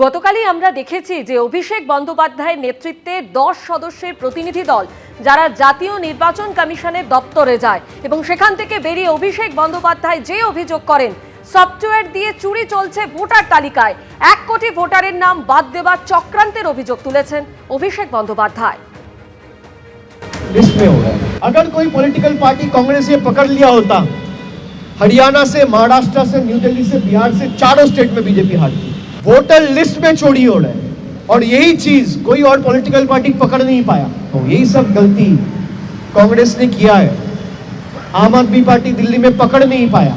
গতকালই আমরা দেখেছি যে অভিষেক বন্দ্যোপাধ্যায়ের নেতৃত্বে 10 সদস্যের প্রতিনিধি দল যারা জাতীয় নির্বাচন কমিশনের দপ্তরে যায় এবং সেখান থেকে বেরিয়ে অভিষেক বন্দ্যোপাধ্যায় যে অভিযোগ করেন সফটওয়্যার দিয়ে চুরি চলছে ভোটার তালিকায় 1 কোটি ভোটারের নাম বাদ দেওয়ার চক্রান্তের অভিযোগ তুলেছেন অভিষেক বন্দ্যোপাধ্যায়। लिस्ट में हो रहा है। अगर कोई पॉलिटिकल पार्टी कांग्रेस ये पकड़ लिया होता, हरियाणा से, महाराष्ट्र से, न्यू दिल्ली से, बिहार से, चारों स्टेट में बीजेपी हारती। वोटर लिस्ट में चोरी हो रहा है और यही चीज कोई और पॉलिटिकल पार्टी पकड़ नहीं पाया। तो यही सब गलती कांग्रेस ने किया है। आम आदमी पार्टी दिल्ली में पकड़ नहीं पाया,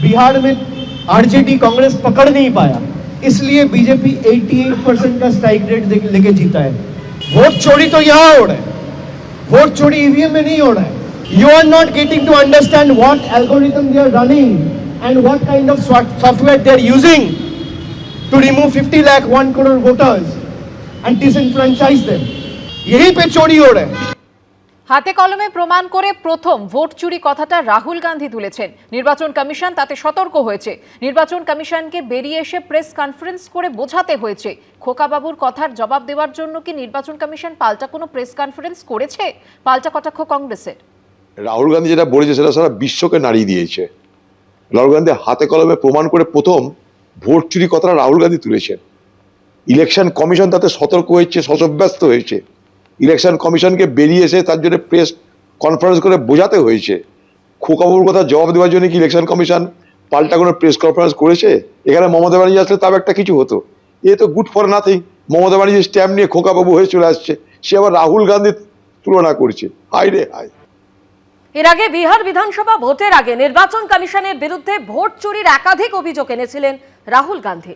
बिहार में आरजेडी कांग्रेस पकड़ नहीं पाया, इसलिए बीजेपी 88% का स्ट्राइक रेट लेके जीता है। वोट चोरी तो यहाँ हो रहा है, वोट चोरी ईवीएम में नहीं हो रहा है। You are not getting to understand what algorithm they are running and what kind of software they are using to remove 50 lakh 1 crore voters and disenfranchise them. यहीं पे चोरी हो रहा है। হাতে কলমে প্রমাণ করে প্রথম ভোট চুরি কথাটা রাহুল গান্ধী তুলেছেন। নির্বাচন কমিশন তাতে সতর্ক হয়েছে। নির্বাচন কমিশনকে বেরিয়ে এসে প্রেস কনফারেন্স করে বোঝাতে হয়েছে। খোকাবাবুর কথার জবাব দেওয়ার জন্য কি নির্বাচন কমিশন পাল্টা কোনো প্রেস কনফারেন্স করেছে? পাল্টা কটাক্ষ কংগ্রেসের। রাহুল গান্ধী যেটা বলেছে সেটা সারা বিশ্বকে নাড়িয়ে দিয়েছে। রাহুল গান্ধী হাতে কলমে প্রমাণ করে প্রথম ভোট চুরি কথাটা রাহুল গান্ধী তুলেছেন। ইলেকশন কমিশন তাতে সতর্ক হয়েছে, সচব্যস্ত হয়েছে। ইলেকশন কমিশনকে বেরিয়ে এসে তার জন্য প্রেস কনফারেন্স করে বোঝাতে হয়েছে। খোকাবাবুর কথা জবাব দেওয়ার জন্য কি ইলেকশন কমিশন পাল্টা কোনো প্রেস কনফারেন্স করেছে? এখানে মমতা ব্যানার্জি আসলে তাও একটা কিছু হতো। এ তো good for nothing. Mamata Banerjee stamp নিয়ে খোকাবাবু হয়ে চলে আসছে, সে আবার রাহুল গান্ধীর তুলনা করছে। হাই রে হাই। এর আগে বিহার বিধানসভা ভোটের আগে নির্বাচন কমিশনের বিরুদ্ধে ভোট চুরির একাধিক অভিযোগ এনেছিলেন রাহুল গান্ধী।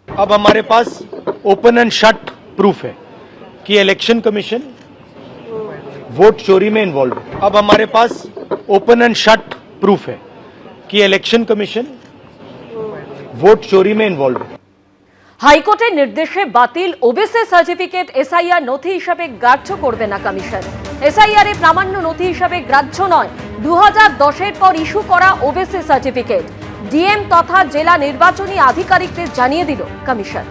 अब हमारे पास ओपन एंड शट प्रूफ है कि इलेक्शन कमीशन वोट चोरी में इन्वॉल्व है। अब हमारे पास ओपन एंड शट प्रूफ है कि इलेक्शन कमीशन वोट चोरी में इन्वॉल्व है। হাইকোর্টের নির্দেশে বাতিল ওবিসি সার্টিফিকেট এসআইআর নথি হিসাবে গ্রাহ্য করবে না কমিশন। এসআইআর এ প্রামাণ্য নথি হিসাবে গ্রাহ্য নয় 2010-এর পর ইস্যু করা ওবিসি সার্টিফিকেট। ডিএম তথা জেলা নির্বাচনী আধিকারিকদের জানিয়ে দিল কমিশন।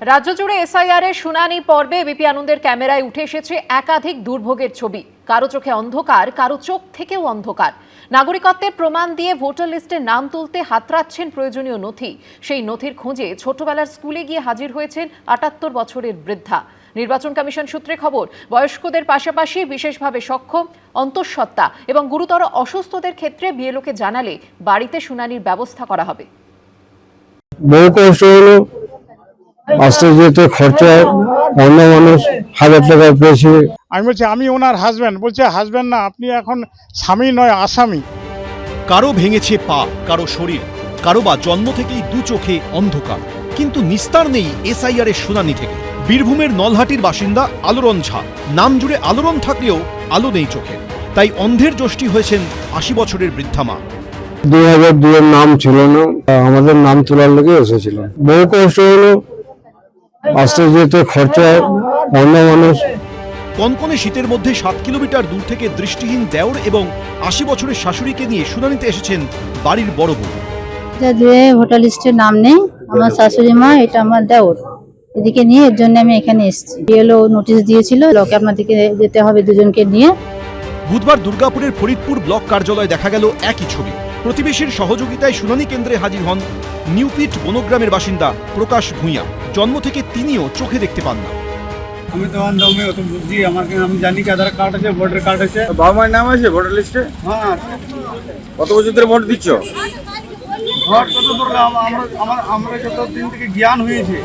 রাজ্য জুড়ে এসআইআর এর শুনানি পর্বে এবিপি আনন্দের ক্যামেরায় উঠে এসেছে একাধিক দুর্ভোগের ছবি। কারো চোখে অন্ধকার, কারো চোখ থেকেও অন্ধকার। নাগরিকত্বের প্রমাণ দিয়ে ভোটার লিস্টে নাম তুলতে হাতড়াচ্ছেন প্রয়োজনীয় নথি। সেই নথির খোঁজে ছোটবেলার স্কুলে গিয়ে হাজির হয়েছেন 78 বছরের বৃদ্ধা। নির্বাচন কমিশন সূত্রে খবর, বয়স্কদের পাশাপাশি বিশেষভাবে সক্ষম, অন্তঃসত্ত্বা এবং গুরুতর অসুস্থদের ক্ষেত্রে বিএলওকে জানালে বাড়িতে শুনানির ব্যবস্থা করা হবে। বহু কষ্ট হলো, আসতে যেতে খরচা, অন্য মানুষ 1000 টাকা পেয়েছে। আমি বলছি আমি ওনার হাজব্যান্ড, বলছে হাজব্যান্ড না, আপনি এখন স্বামী নয় আসামি। কারো ভেঙেছে পা, কারো শরীর, কারো বা জন্ম থেকেই দু চোখে অন্ধকার, কিন্তু নিস্তার নেই এসআইআর এর শুনানি থেকে। বীরভূমের নলহাটির বাসিন্দা আলোড়ন ঝা। নাম জুড়ে আলোড়ন থাকলেও আলো নেই চোখে, তাই অন্ধের যষ্টি হয়েছেন 80 বছরের বৃদ্ধা মা। 2002 এর নাম ছিল না, আমাদের নাম তোলার লেগে এসেছিল। বহু কষ্ট হলো, আসতে যেতে খরচা, অন্য মানুষ। কনকনে শীতের মধ্যে 7 কিলোমিটার দূর থেকে দৃষ্টিহীন দেওর এবং 80 বছরের শাশুড়িকে নিয়ে শুনানিতে এসেছেন বাড়ির বড় বউ। ভোটার লিস্টের নাম নেই, আমার শাশুড়ি মা, এটা আমার দেওর, এদিকে নিয়ে এর জন্য আমি এখানে এসেছি। বিএলও নোটিশ দিয়েছিল, লোকে আপনাদেরকে যেতে হবে দুজনকে নিয়ে। বুধবার দুর্গাপুরের ফরিদপুর ব্লক কার্যালয়ে দেখা গেল একই ছবি। প্রতিবেশীর সহযোগিতায় শুনানি কেন্দ্রে হাজির হন নিউপিট বনগ্রামের বাসিন্দা প্রকাশ ভূঁইয়া। জন্ম থেকে তিনিও চোখে দেখতে পান না। আমি তো অন্ধ, অত বুঝছি, আমি জানি কি আধার কার্ড আছে, ভোটার কার্ড আছে, বাবা মায়ের নাম আছে ভোটার লিস্টে। হ্যাঁ। কত বছর ধরে ভোট দিচ্ছ? ভোট কত ধরে আমরা যতদিন থেকে জ্ঞান হয়েছে।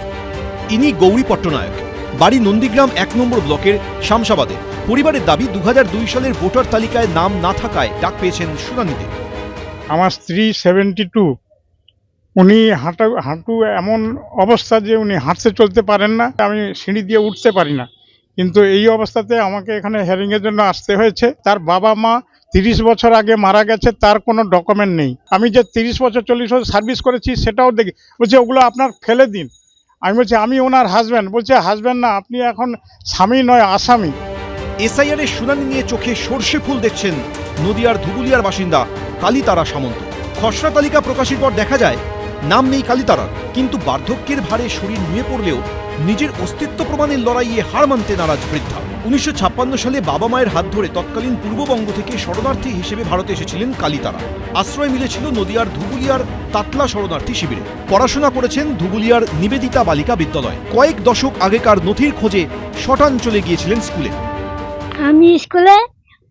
ইনি গৌরী পট্টনায়ক, বাড়ি নন্দীগ্রাম 1 নম্বর ব্লকের শামসাবাদে। পরিবারের দাবি 2002 সালের ভোটার তালিকায় নাম না থাকায় ডাক পেয়েছেন শুনানিতে। আমার স্ত্রী 72, উনি হাঁটু এমন অবস্থা যে উনি হাঁটতে চলতে পারেন না, আমি সিঁড়ি দিয়ে উঠতে পারি না, কিন্তু এই অবস্থাতে আমাকে এখানে হিয়ারিংয়ের জন্য আসতে হয়েছে। তার বাবা মা 30 বছর আগে মারা গেছে, তার কোনো ডকুমেন্ট নেই। আমি যে 30 বছর 40 বছর সার্ভিস করেছি সেটাও দেখি। বলছে ওগুলো আপনার ফেলে দিন। আমি বলছি আমি ওনার হাজব্যান্ড, বলছে হাজব্যান্ড না, আপনি এখন স্বামী নয় আসামি। এসআইআর এর শুনানি নিয়ে চোখে সর্ষে ফুল দেখছেন নদিয়ার ধুবুলিয়ার বাসিন্দা কালীতারা সামন্ত। খসড়া তালিকা প্রকাশের পর দেখা যায় নাম নেই কালীতারার, কিন্তু বার্ধক্যের ভারে শরীর নুয়ে পড়লেও নিজের অস্তিত্ব প্রমাণের লড়াইয়ে হার মানতে নারাজ বৃদ্ধা। 1956 সালে বাবা মায়ের হাত ধরে তৎকালীন পূর্ববঙ্গ থেকে শরণার্থী হিসেবে ভারতে এসেছিলেন কালীতারা। আশ্রয় মিলেছিল নদিয়ার ধুবুলিয়ার তাতলা শরণার্থী শিবিরে। পড়াশোনা করেছেন ধুবুলিয়ার নিবেদিতা বালিকা বিদ্যালয়। কয়েক দশক আগেকার নথির খোঁজে শটান চলে গিয়েছিলেন স্কুলে। আমি স্কুলে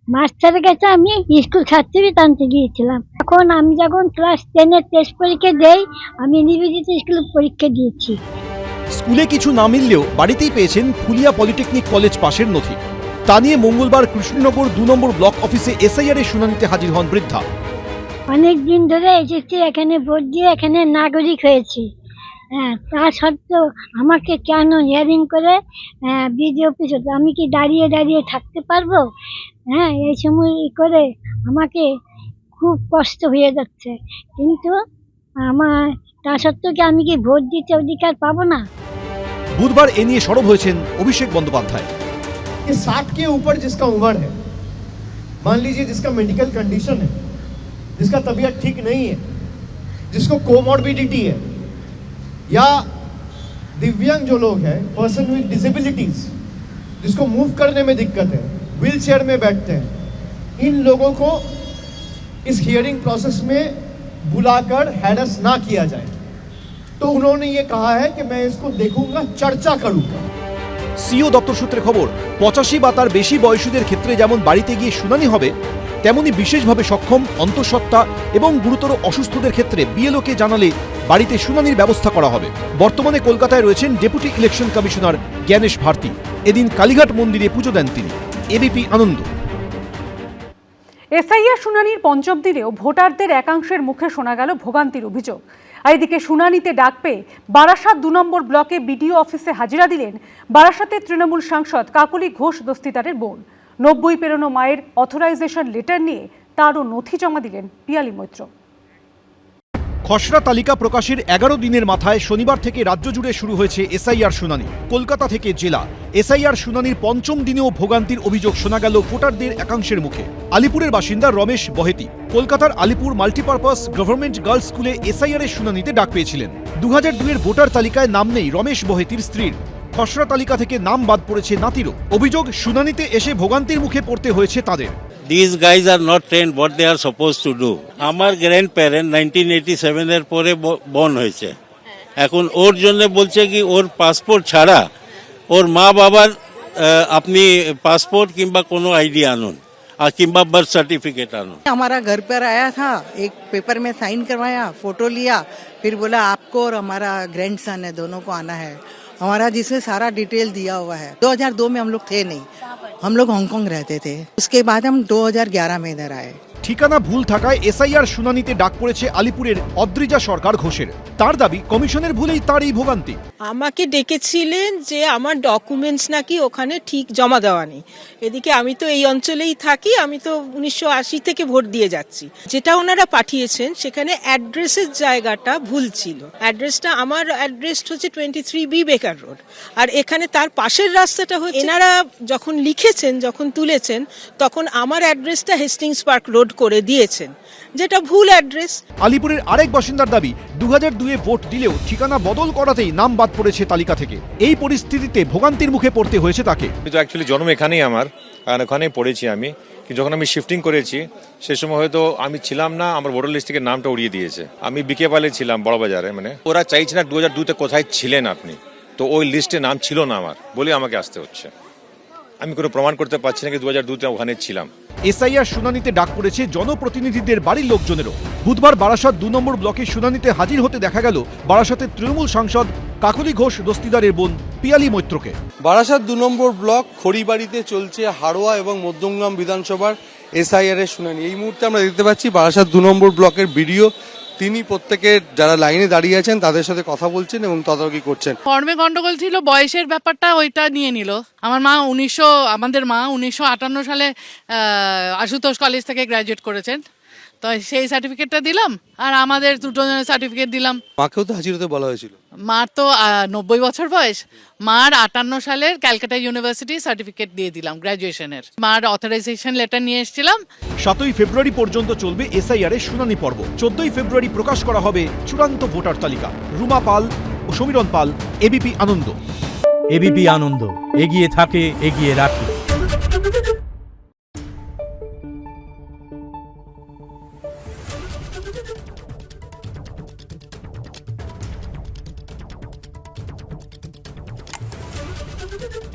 মাস্টারের কাছে আমি স্কুল সার্টিফিকেট আনতে গিয়েছিলাম। এখন আমি যখন ক্লাস 10-এর টেস্ট পরীক্ষা দেই, আমি নিবেদিতা স্কুলে পরীক্ষা দিয়েছি। স্কুলে কিছু না মিললেও বাড়িতেই পেয়েছেন ফুলিয়া পলিটেকনিক কলেজ পাশের নথি। তা নিয়ে মঙ্গলবার কৃষ্ণনগর 2 নম্বর ব্লক অফিসে এসআইআর এর শুনানিতে হাজির হন বৃদ্ধা। অনেক দিন ধরে এসেছি এখানে, ভোট দিয়ে এখানে নাগরিক হয়েছি। হ্যাঁ, তা সত্ত্বেও আমাকে কেন হিয়ারিং করে বিডিও অফিস, আমি কি দাঁড়িয়ে দাঁড়িয়ে থাকতে পারবো? হ্যাঁ, এই সময় করে আমাকে খুব কষ্ট হয়ে যাচ্ছে। কিন্তু আমার তা সত্ত্বেও কি আমি কি ভোট দিতে অধিকার পাবো না? বুধবার এ নিয়ে সরব হয়েছেন অভিষেক বন্দ্যোপাধ্যায়। कि 60 के ऊपर जिसका उम्र है, मान लीजिए जिसका मेडिकल कंडीशन है, जिसका तबीयत ठीक नहीं है, जिसको कोमॉर्बिडिटी है, या दिव्यांग जो लोग हैं, पर्सन विद डिसेबिलिटीज, जिसको मूव करने में दिक्कत है, व्हील चेयर में बैठते हैं, इन लोगों को इस हियरिंग प्रोसेस में बुलाकर हैरेस ना किया जाए। तो उन्होंने ये कहा है कि मैं इसको देखूंगा, चर्चा करूंगा। সিও দপ্তর সূত্রে খবর, 85 বা তার বেশি বয়সীদের ক্ষেত্রে যেমন বাড়িতে গিয়ে শুনানি হবে, তেমনি বিশেষভাবে সক্ষম, অন্তঃসত্ত্বা এবং গুরুতর অসুস্থদের ক্ষেত্রে বিএলওকে জানালে বাড়িতে শুনানির ব্যবস্থা করা হবে। বর্তমানে কলকাতায় রয়েছেন deputy election commissioner Gyanesh Bharati. এদিন কালীঘাট মন্দিরে পুজো দেন তিনি। এবিপি আনন্দ। এসআইআর শুনানির পঞ্চম দিনেও ভোটারদের একাংশের মুখে শোনা গেল ভোগান্তির অভিযোগ। আর এদিকে শুনানিতে ডাক পেয়ে বারাসাত 2 নম্বর ব্লকে বিডিও অফিসে হাজিরা দিলেন বারাসাতের তৃণমূল সাংসদ কাকলি ঘোষ দস্তিদারের বোন। 90 পেরোনো মায়ের অথরাইজেশন লেটার নিয়ে তারও নথি জমা দিলেন পিয়ালি মৈত্র। খসড়া তালিকা প্রকাশের 11 দিনের মাথায় শনিবার থেকে রাজ্য জুড়ে শুরু হয়েছে এসআইআর শুনানি। কলকাতা থেকে জেলা এসআইআর শুনানির পঞ্চম দিনেও ভোগান্তির অভিযোগ শোনা গেল ভোটারদের একাংশের মুখে। আলিপুরের বাসিন্দা রমেশ বহেতি কলকাতার আলিপুর মাল্টিপারপাস গভর্নমেন্ট গার্লস স্কুলে এসআইআর এর শুনানিতে ডাক পেয়েছিলেন। 2002-এর ভোটার তালিকায় নাম নেই রমেশ বহেতির স্ত্রীর। খসড়া তালিকা থেকে নাম বাদ পড়েছে নাতিরও। অভিযোগ, শুনানিতে এসে ভোগান্তির মুখে পড়তে হয়েছে তাদের। These guys are not trained what they are supposed to do. আমার গ্র্যান্ডপ্যারেন্ট 1987 এর পরে বর্ন হয়েছে। এখন ওর জন্য বলছে কি ওর পাসপোর্ট ছাড়া ওর মা বাবার আপনি পাসपोर्ट किंबा कोनो आईडी आनुन और किंबा बर्थ सर्टिफिकेट आनुन। हमारा घर पर आया था, एक पेपर में साइन करवाया, फोटो लिया, फिर बोला आपको और हमारा ग्रैंडसन है दोनों को आना है। हमारा जिसमें सारा डिटेल दिया हुआ है। 2002 में हम लोग थे नहीं, हम लोग हांगकांग रहते थे। उसके बाद हम 2011 में इधर आए। ঠিকানা ভুল থাকায় এসআইআর শুনানিতে ডাক পড়েছে আলিপুরের অদ্রিজা সরকার ঘোষের। তার দাবি, কমিশনের ভুলেই তার এই ভোগান্তি। আমাকে ডেকেছিলেন যে আমার ডকুমেন্টস নাকি ওখানে ঠিক জমা দেওয়া নেই। এদিকে আমি তো এই অঞ্চলেই থাকি, আমি তো 1980 থেকে ভোট দিয়ে যাচ্ছি। যেটা ওনারা পাঠিয়েছেন সেখানে অ্যাড্রেসের জায়গাটা ভুল ছিল। অ্যাড্রেসটা আমার অ্যাড্রেস হচ্ছে 23B বেকার রোড, আর এখানে তার পাশের রাস্তাটা হচ্ছে। এনারা যখন লিখেছেন, যখন তুলেছেন, তখন আমার অ্যাড্রেসটা হেস্টিংস পার্ক রোড করে দিয়েছেন, যেটা ভুল অ্যাড্রেস। আলিপুরের আরেক বাসিন্দার দাবি, 2002-এ ভোট দিলেও ঠিকানা বদল করাতেই নাম বাদ পড়েছে তালিকা থেকে। এই পরিস্থিতিতে ভোগান্তির মুখে পড়তে হয়েছে তাকে। কিন্তু অ্যাকচুয়ালি জন্ম এখানেই আমার, আর ওখানেই পড়েছি আমি। যখন আমি শিফটিং করেছি সে সময় হয়তো আমি ছিলাম না, আমার ভোটার লিস্ট থেকে নামটা উড়িয়ে দিয়েছে। আমি বিকেপালে ছিলাম, বড়বাজারে। মানে ওরা চাইছে না 2002-তে কোথায় ছিলেন আপনি, তো ওই লিস্টে নাম ছিল না আমার বলে আমাকে আসতে হচ্ছে। আমি কোনো প্রমাণ করতে পারছি না কি 2002-তে ওখানে ছিলাম। এসআইআর শুনানিতে ডাক পড়েছে জনপ্রতিনিধিদের বাড়ির লোকজনেরও। বুধবার বারাসাত 2 নম্বর ব্লকের শুনানিতে হাজির হতে দেখা গেল বারাসাতের তৃণমূল সাংসদ কাকলি ঘোষ দস্তিদারের বোন পিয়ালি মৈত্রকে। বারাসাত 2 নম্বর ব্লক খড়িবাড়িতে চলছে হাড়োয়া এবং মধ্যমগ্রাম বিধানসভার এসআইআর এর শুনানি। এই মুহূর্তে আমরা দেখতে পাচ্ছি বারাসাত 2 নম্বর ব্লকের বিডিও, তিনি প্রত্যেকের যারা লাইনে দাঁড়িয়ে আছেন তাদের সাথে কথা বলছেন এবং তদারকি করছেন। ফর্মে গন্ডগোল ছিল, বয়সের ব্যাপারটা ওইটা নিয়ে নিল। আমাদের মা 1958 সালে আশুতোষ কলেজ থেকে গ্র্যাজুয়েট করেছেন, তো সেই সার্টিফিকেটটা দিলাম আর আমাদের দুটো সার্টিফিকেট দিলাম। মাকেও তো হাজির হতে বলা হয়েছিল। মার তো 90 বছর বয়স, মার 58 সালের ক্যালকাটা ইউনিভার্সিটি সার্টিফিকেট দিয়ে দিলাম গ্র্যাজুয়েশনের। মার অথরাইজেশন লেটার নিয়ে এসেছিলাম। 7ই ফেব্রুয়ারি পর্যন্ত চলবে এসআইআর এর শুনানি পর্ব। 14ই ফেব্রুয়ারি প্রকাশ করা হবে চূড়ান্ত ভোটার তালিকা। রুমা পাল ও সমীরণ পাল, এবিপি আনন্দ। এবিপি আনন্দ, এগিয়ে থাকে, এগিয়ে রাখে। Thank you.